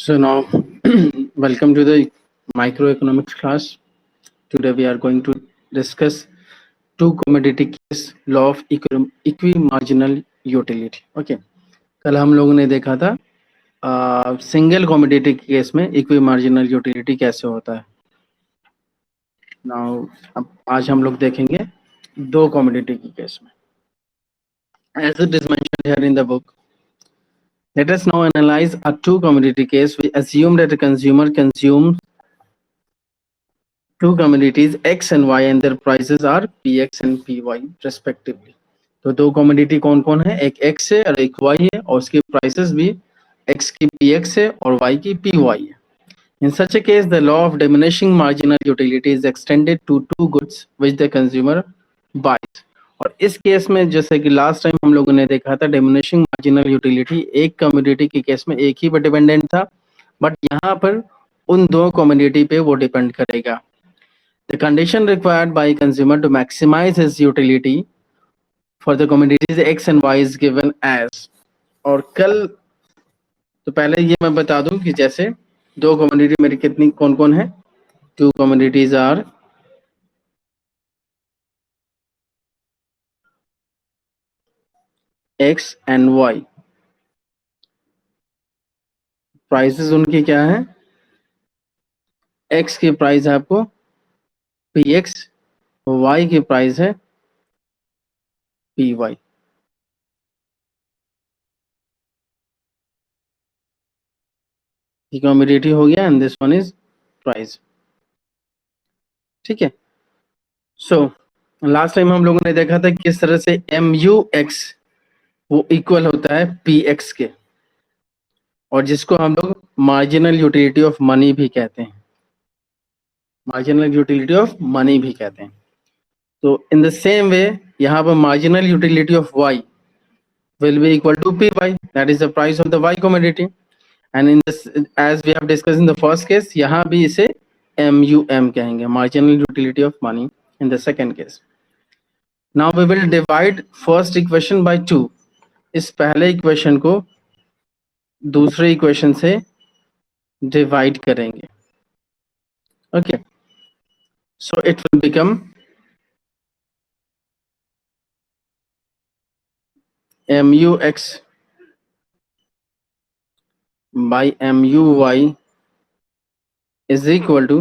So now, welcome to the microeconomics class. Today we are going to discuss two commodity case law of equimarginal utility. Okay. कल हम लोगों ने देखा था single commodity case में equi marginal utility कैसे होता है. नाउ अब आज हम लोग देखेंगे दो कमोडिटी की केस में. As it is mentioned here in the book, let us now analyze a two commodity case. We assume that a consumer consumes two commodities X and Y and their prices are PX and PY respectively. तो दो commodity कौन कौन है, एक X है और एक Y है और उसकी प्राइसेस भी X की PX है और Y की PY है. In such a case, the law of diminishing marginal utility is extended to two goods which the consumer buys. और इस केस में जैसे कि लास्ट टाइम हम लोगों ने देखा था डिमिनिशिंग मार्जिनल यूटिलिटी एक कमोडिटी के केस में एक ही पर डिपेंडेंट था, बट यहाँ पर उन दो कमोडिटी पे वो डिपेंड करेगा. The condition required by consumer to maximize his utility for the commodities X and Y is given as. और कल तो पहले ये मैं बता दूं कि जैसे दो कमोडिटी मेरी कितनी कौन कौन है. Two commodities are X and Y. Prices उनकी क्या है, X की प्राइस है आपको PX, Y की प्राइस है PY. कमोडिटी हो गया and this one is price. ठीक है. सो लास्ट टाइम हम लोगों ने देखा था किस तरह से MUX वो इक्वल होता है PX के, और जिसको हम लोग मार्जिनल यूटिलिटी ऑफ मनी भी कहते हैं. मार्जिनल यूटिलिटी ऑफ मनी भी कहते हैं. तो इन द सेम वे यहाँ पर marginal utility of Y will be equal to PY, that is the price of the Y commodity. And in this, as we have discussed in the first case, यहाँ भी इसे MUM कहेंगे, marginal utility of money in the second case. Now we will divide first equation by 2. इस पहले equation को दूसरे equation से divide करेंगे. Okay, so it will become MUX by MUY is equal to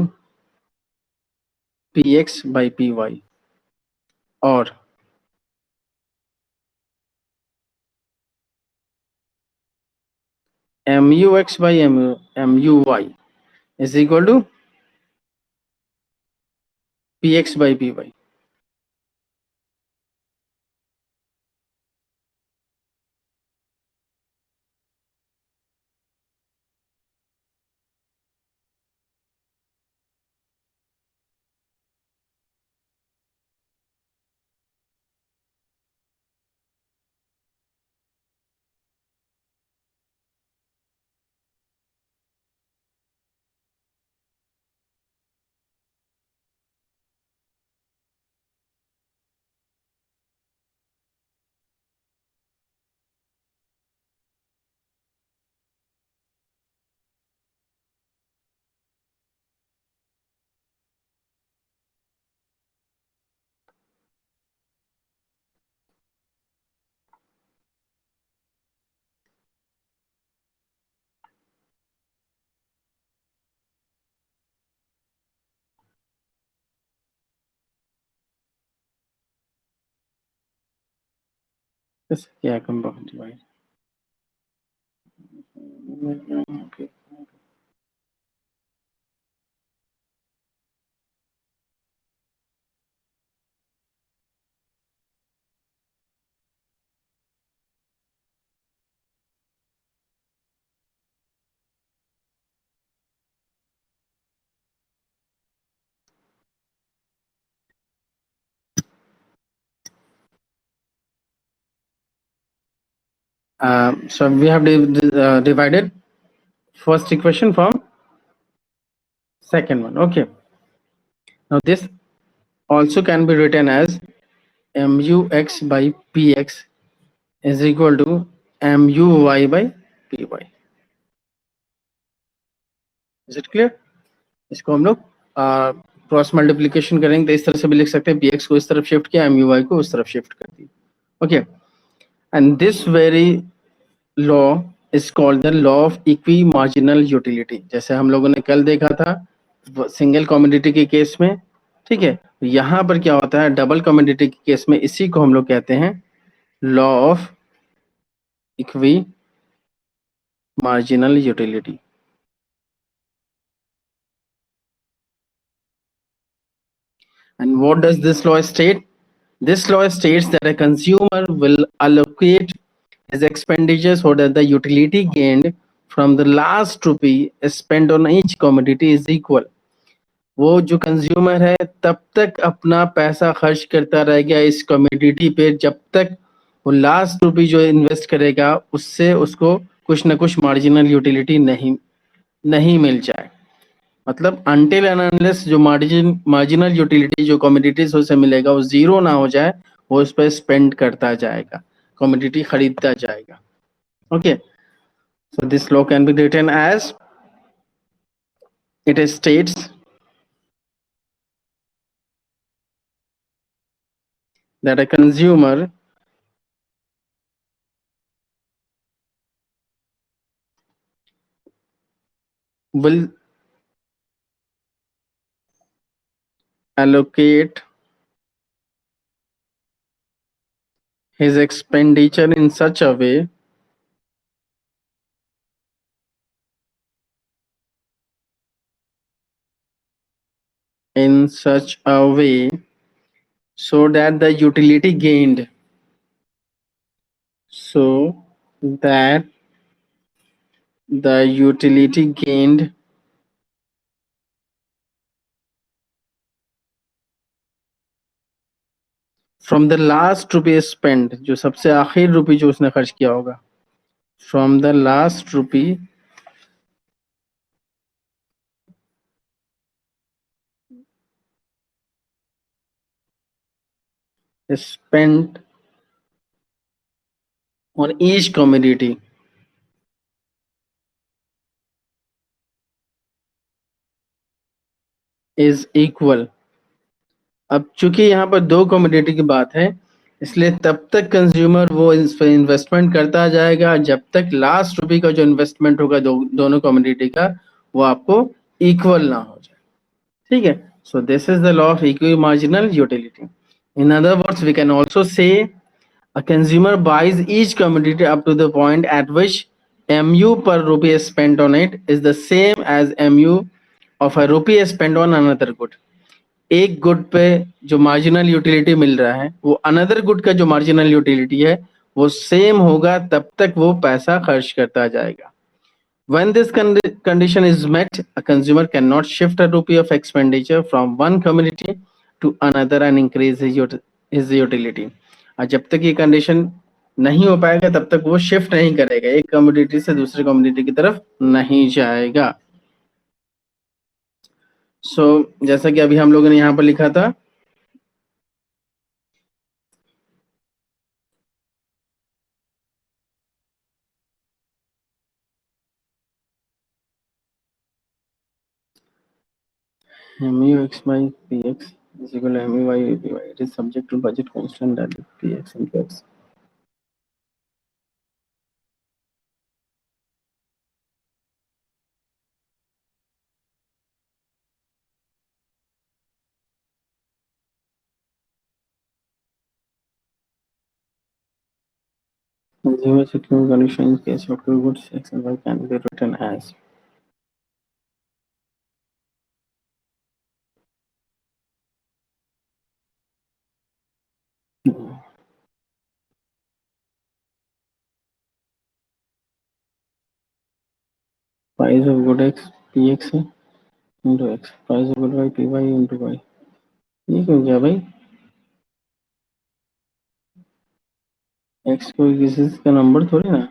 PX by PY, और MUX by MUY is equal to PX by PY. Yes, yeah, compound divide. Okay. So we have divided first equation from second one. Okay. Now this also can be written as MUX by PX is equal to MUY by PY. Is it clear? इसको हम लोग cross multiplication करेंगे तो इस तरह से भी लिख सकते हैं, पी एक्स को इस तरफ शिफ्ट किया, एम यू वाई को उस तरफ शिफ्ट कर दी। Okay, and this very law is called the law of equi marginal utility. जैसे हम लोगों ने कल देखा था सिंगल कमोडिटी के केस में, ठीक है, यहाँ पर क्या होता है डबल कमोडिटी के केस में, इसी को हम लोग कहते हैं law of equi marginal utility. And what does this law state? This law states that a consumer will allocate his expenditure so that the utility gained from the last rupee spent on each commodity is equal. वो जो consumer है तब तक अपना पैसा खर्च करता रहेगा इस कमोडिटी पे जब तक वो लास्ट रुपी जो इन्वेस्ट करेगा उससे उसको कुछ ना कुछ मार्जिनल यूटिलिटी नहीं नहीं मिल जाए। मतलब अनटिल एंड अनलेस जो मार्जिनल यूटिलिटी जो कमोडिटीज से मिलेगा वो जीरो ना हो जाए, वो उस पर स्पेंड करता जाएगा, कमोडिटी खरीदता जाएगा। Okay, so this law can be written as it states that a consumer will allocate his expenditure in such a way so that the utility gained so that the utility gained from the last rupee spend, जो सबसे आखिर रुपी जो उसने खर्च किया होगा, from the last rupee spent on each commodity is equal। अब चूंकि यहाँ पर दो कमोडिटी की बात है, इसलिए तब तक कंज्यूमर वो इस पे इन्वेस्टमेंट करता जाएगा जब तक लास्ट रुपी का जो इन्वेस्टमेंट होगा दोनों कमोडिटी का वो आपको इक्वल ना हो जाए। ठीक है, so this is the law of equi marginal utility. In other words we can also say a consumer buys each commodity up to the point at which mu per rupee spent on it is the same as mu of a rupee spent on another good। एक good पे जो marginal utility मिल रहा है वो another good का जो marginal utility है वो सेम होगा तब तक वो पैसा खर्च करता जाएगा। When this condition is met, a consumer cannot shift a rupee of expenditure from one commodity to another and increase his utility। और जब तक ये कंडीशन नहीं हो पाएगा तब तक वो शिफ्ट नहीं करेगा, एक कमोडिटी से दूसरी कमोडिटी की तरफ नहीं जाएगा। जैसा कि अभी हम लोगों ने यहाँ पर लिखा था, mu x by px is equal to mu y by py। It is subject to budget constant that is px into x। Consumer security condition in case of two goods x and y can be written as price of good x px into x, price of good y py into y। ये क्यों किया भाई? x कोई किसी का number थोड़ी ना।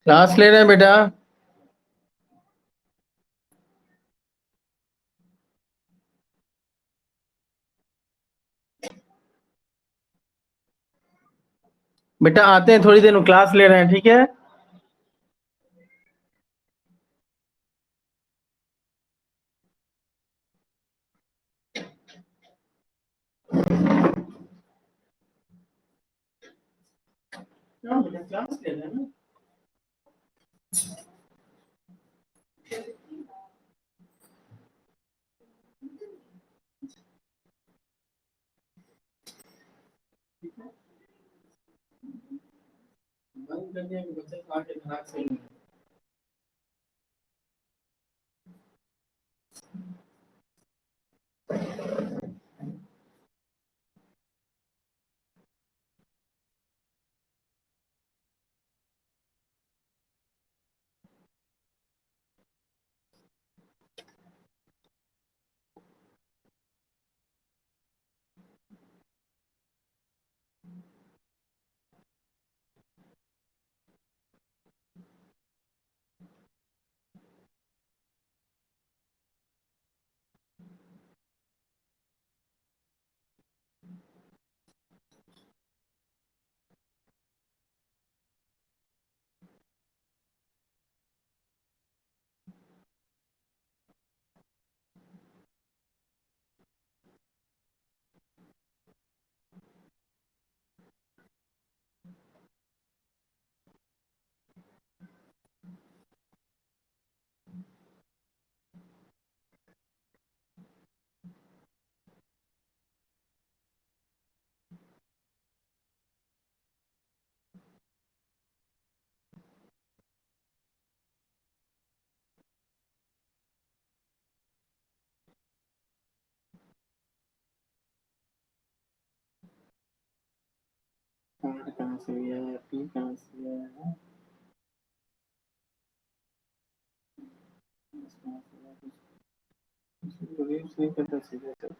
Class ले रहे हैं बेटा। बेटा आते हैं थोड़ी देर में, क्लास ले रहे हैं, ठीक है। हाँ बेटा, क्लास ले रहे हैं ना। बंद कर दिया कि बच्चे को आके खराब से कहाँ से गया है, पी कहाँ से गया है, कहाँ से गया है, कुछ रील्स नहीं करता सीधे तो।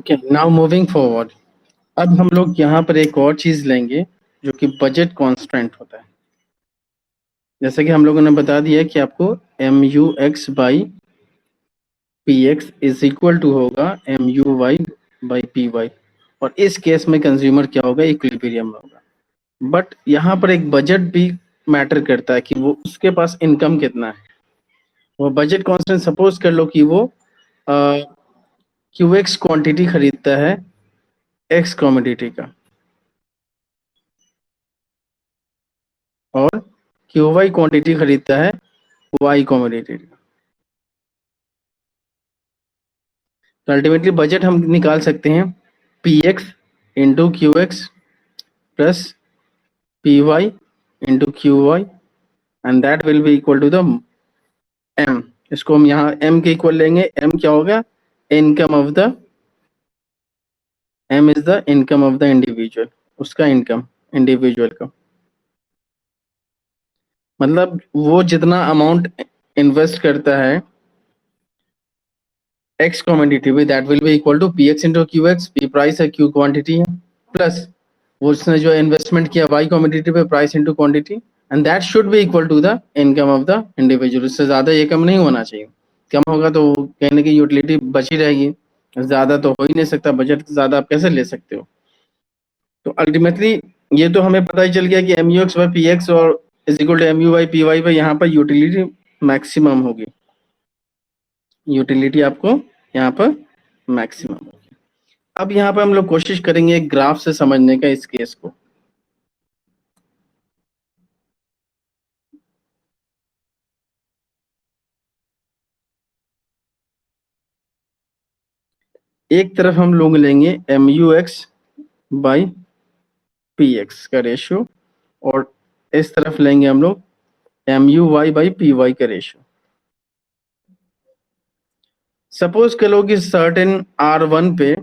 Okay, now moving forward. अब हम लोग यहाँ पर एक और चीज लेंगे जो कि बजट कांस्टेंट होता है। जैसे कि हम लोगों ने बता दिया कि आपको M U X by P X is equal to होगा M U Y by P Y, और इस केस में कंज्यूमर क्या होगा, इक्विलिब्रियम में होगा। बट यहाँ पर एक बजट भी मैटर करता है कि वो उसके पास इनकम कितना है। वो बजट कांस्टेंट सपोज कर लो कि वो क्यू एक्स क्वान्टिटी खरीदता है एक्स कमोडिटी का, और क्यू वाई क्वान्टिटी खरीदता है वाई कमोडिटी का। तो अल्टीमेटली बजट हम निकाल सकते हैं P X into Q X plus P Y into Q Y, and that will be equal to the M. इसको हम यहाँ एम के इक्वल लेंगे। एम क्या होगा, income of the, M is the income of the individual, उसका income individual का, मतलब वो जितना अमाउंट इन्वेस्ट करता है एक्स कमोडिटी में, that will be equal to P X into Q X. P price है, क्यू क्वांटिटी है, प्लस वो उसने जो इन्वेस्टमेंट किया वाई कमोडिटी पे, price into quantity, and that should be equal to the income of the individual. इससे ज्यादा ये कम नहीं होना चाहिए। कम होगा तो कहने की यूटिलिटी बची रहेगी, ज्यादा तो हो ही नहीं सकता। बजट ज्यादा आप कैसे ले सकते हो। तो अल्टीमेटली ये तो हमें पता ही चल गया कि M U X by P X और is equal to M U by P Y पे यहाँ पर यूटिलिटी मैक्सिमम होगी। यूटिलिटी आपको यहाँ पर मैक्सिमम होगी। अब यहाँ पर हम लोग कोशिश करेंगे एक ग्राफ से समझने का इस केस को। एक तरफ हम लोग लेंगे M U X by P X का रेशियो, और इस तरफ लेंगे हम लोग M U Y by P Y का रेशियो। सपोज करो कि सर्टेन आर वन पे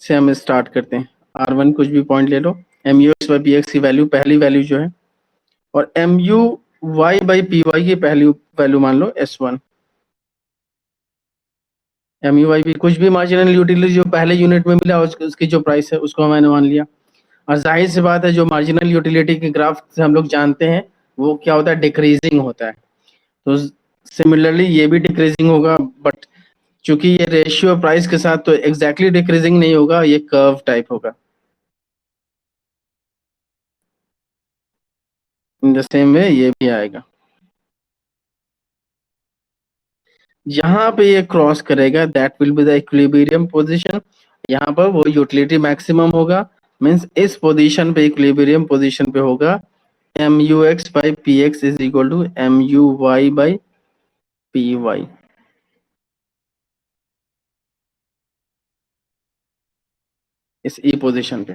से हम स्टार्ट करते हैं। आर वन कुछ भी पॉइंट ले लो, M U X by P X की वैल्यू, पहली वैल्यू जो है, और M U Y by P Y की पहली वैल्यू मान लो S one. M U Y P कुछ भी मार्जिनल यूटिलिटी जो पहले यूनिट में मिला उसकी जो प्राइस है उसको मैंने मान लिया। और जाहिर सी बात है जो मार्जिनल यूटिलिटी के ग्राफ से हम लोग जानते हैं वो क्या होता है, डिक्रीजिंग होता है। तो सिमिलरली ये भी डिक्रीजिंग होगा, बट चूंकि ये रेशियो प्राइस के साथ तो एग्जैक्टली डिक्रीजिंग नहीं होगा, ये कर्व टाइप होगा। इन द सेम वे ये भी आएगा। यहाँ पे ये क्रॉस करेगा, that will be the equilibrium position. यहाँ पर वो यूटिलिटी मैक्सिमम होगा, मींस इस पोजीशन पे, इक्विलिब्रियम पोजीशन पे होगा M U X by P X is equal to M U Y by P Y. इस ई पोजीशन पे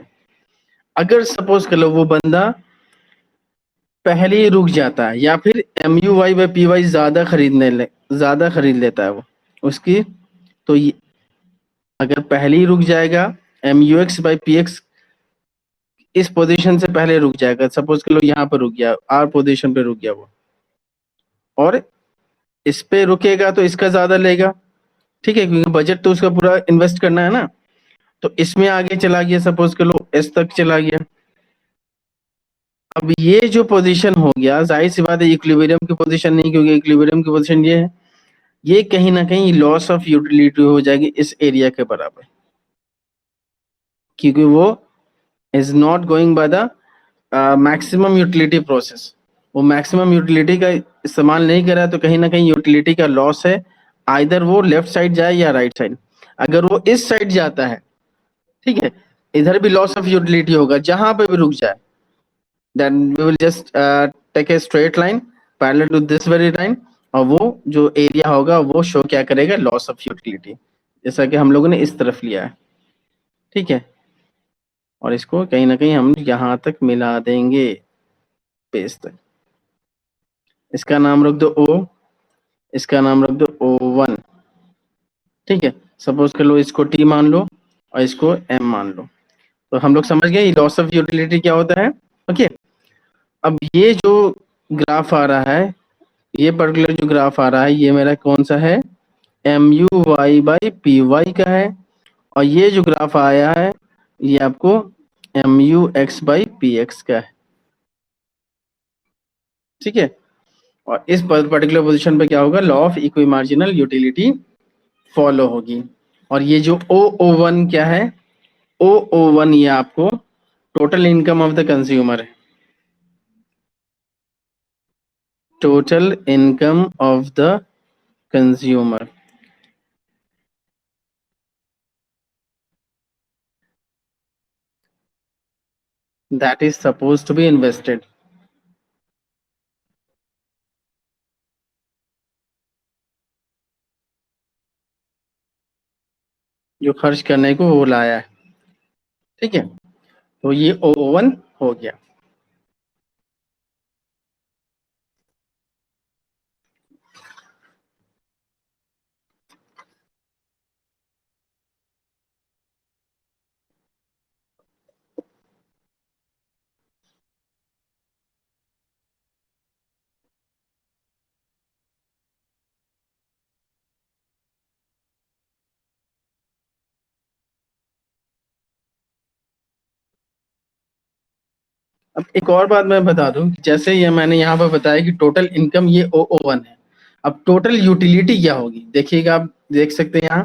अगर सपोज कर लो वो बंदा पहले ही रुक जाता है, या फिर M U Y by P Y ज्यादा खरीद लेता है वो उसकी, तो अगर पहले ही रुक जाएगा, M U X by P X इस पोजीशन से पहले रुक जाएगा। सपोज कर लो यहाँ पर रुक गया, आर पोजीशन पे रुक गया वो, और इस पे रुकेगा तो इसका ज्यादा लेगा, ठीक है, क्योंकि बजट तो उसका पूरा इन्वेस्ट करना है ना। तो इसमें आगे चला गया, सपोज कर लो एस तक चला गया। अब ये जो पोजीशन हो गया, जाहिर सी बात है इक्विलिब्रियम की पोजीशन नहीं, क्योंकि इक्विलिब्रियम की पोजीशन ये है, ये कहीं ना कहीं लॉस ऑफ यूटिलिटी हो जाएगी इस एरिया के बराबर, क्योंकि वो is not going by the maximum utility process. वो मैक्सिमम यूटिलिटी का इस्तेमाल नहीं कर रहा है, तो कहीं ना कहीं यूटिलिटी का लॉस है। आइदर वो लेफ्ट साइड जाए या राइट साइड। अगर वो इस साइड जाता है, ठीक है, इधर भी लॉस ऑफ यूटिलिटी होगा, जहां पे भी रुक जाए, then we will just take a straight line parallel to this very line, और वो जो एरिया होगा वो शो क्या करेगा, लॉस ऑफ यूटिलिटी, जैसा कि हम लोगों ने इस तरफ लिया है, ठीक है। और इसको कहीं ना कहीं हम यहाँ तक मिला देंगे, पेज तक। इसका नाम रख दो ओ, इसका नाम रख दो O1, ठीक है। सपोज कर लो इसको T मान लो और इसको M मान लो। तो हम लोग समझ गए लॉस ऑफ यूटिलिटी क्या होता है, ओके। अब ये जो ग्राफ आ रहा है, ये पर्टिकुलर जो ग्राफ आ रहा है, ये मेरा कौन सा है, M U Y by P Y का है, और ये जो ग्राफ आया है ये आपको M U X by P X का है। ठीक है, और इस पर्टिकुलर पोजीशन पे क्या होगा, law of equi marginal utility follow होगी। और ये जो ओ ओ वन क्या है, ओ ओ वन ये आपको total income of the consumer है, total income of the consumer. That is suppose to be invested, जो खर्च करने को वो लाया है। ठीक है, तो ये ओ ओ वन हो गया। अब एक और बात मैं बता दूं, जैसे ये मैंने यहाँ पर बताया कि टोटल इनकम ये ओ ओ वन है। अब टोटल यूटिलिटी क्या होगी, देखिएगा आप देख सकते हैं यहाँ,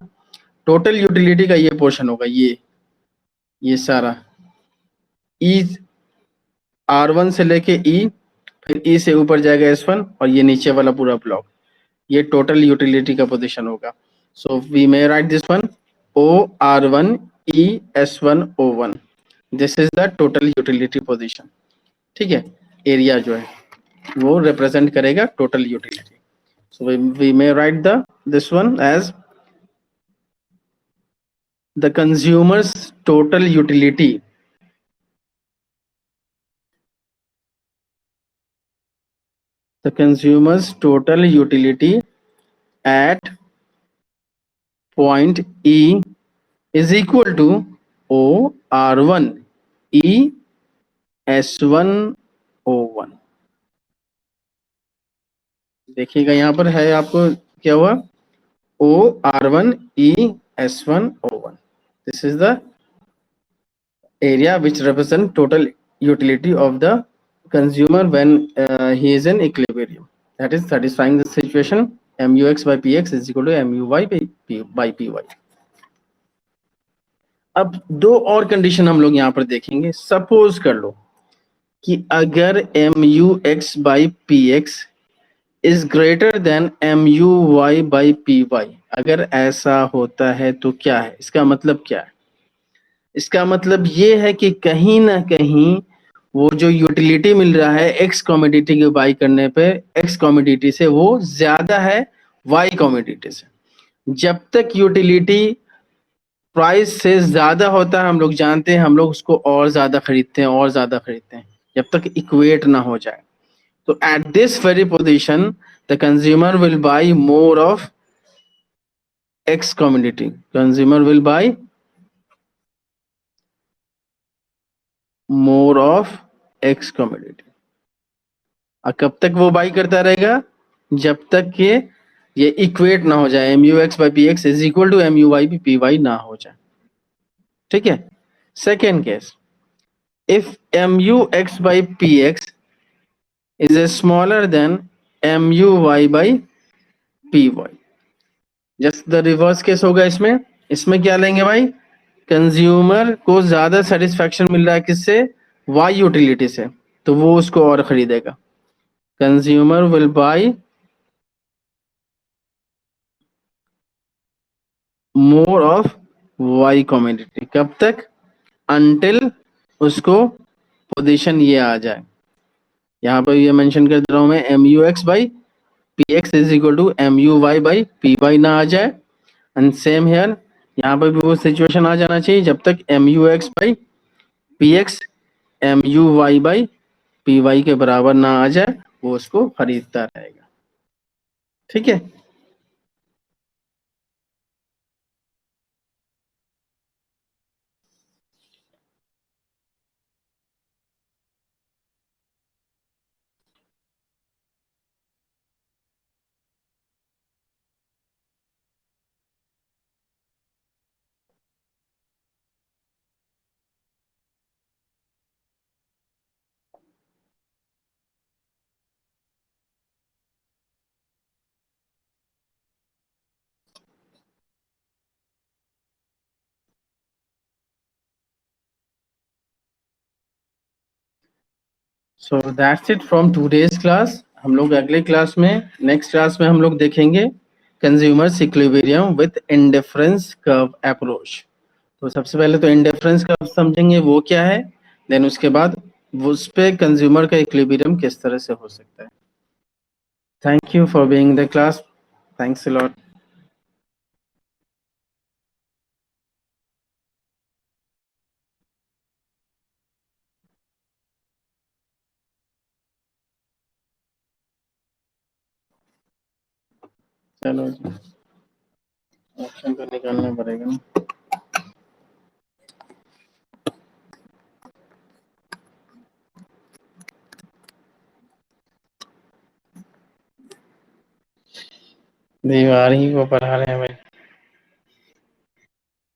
टोटल यूटिलिटी का ये पोर्शन होगा, ये सारा ई आर वन से लेके ई, फिर ई से ऊपर जाएगा एस वन, और ये नीचे वाला पूरा ब्लॉक, ये टोटल यूटिलिटी का पोजीशन होगा। So we may write this one, O R one E S one O one, this is the total utility position. ठीक है, एरिया जो है वो रिप्रेजेंट करेगा total utility. So we may write the this one as the consumer's total utility, the consumer's total utility at point E is equal to O R1 E S1 O1। देखिएगा यहाँ पर है आपको क्या हुआ, O R1 E S1 O1, this is the area which represent total utility of the consumer when he is in equilibrium, that is satisfying the situation mux by px is equal to mu by py। अब दो और condition हम लोग यहाँ पर देखेंगे। Suppose कर लो कि अगर M U X by P X is greater than M U Y by P Y, अगर ऐसा होता है तो क्या है, इसका मतलब क्या है, इसका मतलब ये है कि कहीं ना कहीं वो जो यूटिलिटी मिल रहा है एक्स कमोडिटी के बाई करने पे, एक्स कमोडिटी से वो ज्यादा है वाई कमोडिटी से। जब तक यूटिलिटी प्राइस से ज्यादा होता है हम लोग जानते हैं, हम लोग उसको और ज्यादा खरीदते हैं और ज्यादा खरीदते हैं, जब तक इक्वेट ना हो जाए। तो at this very position the consumer will buy more of x commodity, consumer will buy more of x commodity. और कब तक वो बाई करता रहेगा, जब तक कि ये इक्वेट ना हो जाए, M U X by P X is equal to M U Y P Y ना हो जाए। ठीक है, second case, if mux by px is a smaller than muy by py, just the reverse case होगा इसमें। इसमें क्या लेंगे भाई, कंज्यूमर को ज्यादा सेटिस्फेक्शन मिल रहा है किससे, वाई यूटिलिटी से, तो वो उसको और खरीदेगा। Consumer will buy more of Y commodity, कब तक, अनटिल उसको पोजीशन ये आ जाए, यहाँ पर ये मेंशन कर दे रहा हूं मैं, M U X by P X is equal to M U Y by P Y ना आ जाए। एंड सेम हेयर, यहाँ पर भी वो सिचुएशन आ जाना चाहिए जब तक M U X by P X M U Y by P Y के बराबर ना आ जाए, वो उसको खरीदता रहेगा। ठीक है, so that's it from today's class. हम लोग अगले क्लास में, नेक्स्ट क्लास में हम लोग देखेंगे consumers equilibrium with indifference curve approach. तो सबसे पहले तो इंडिफरेंस कर्व समझेंगे वो क्या है, देन उसके बाद उस पे कंज्यूमर का इक्विलिब्रियम किस तरह से हो सकता है। Thank you for being the class. Thanks a lot. चलो जी, ऑप्शन तो निकालना पड़ेगा ना। दीवार ही को पढ़ा रहे हैं भाई।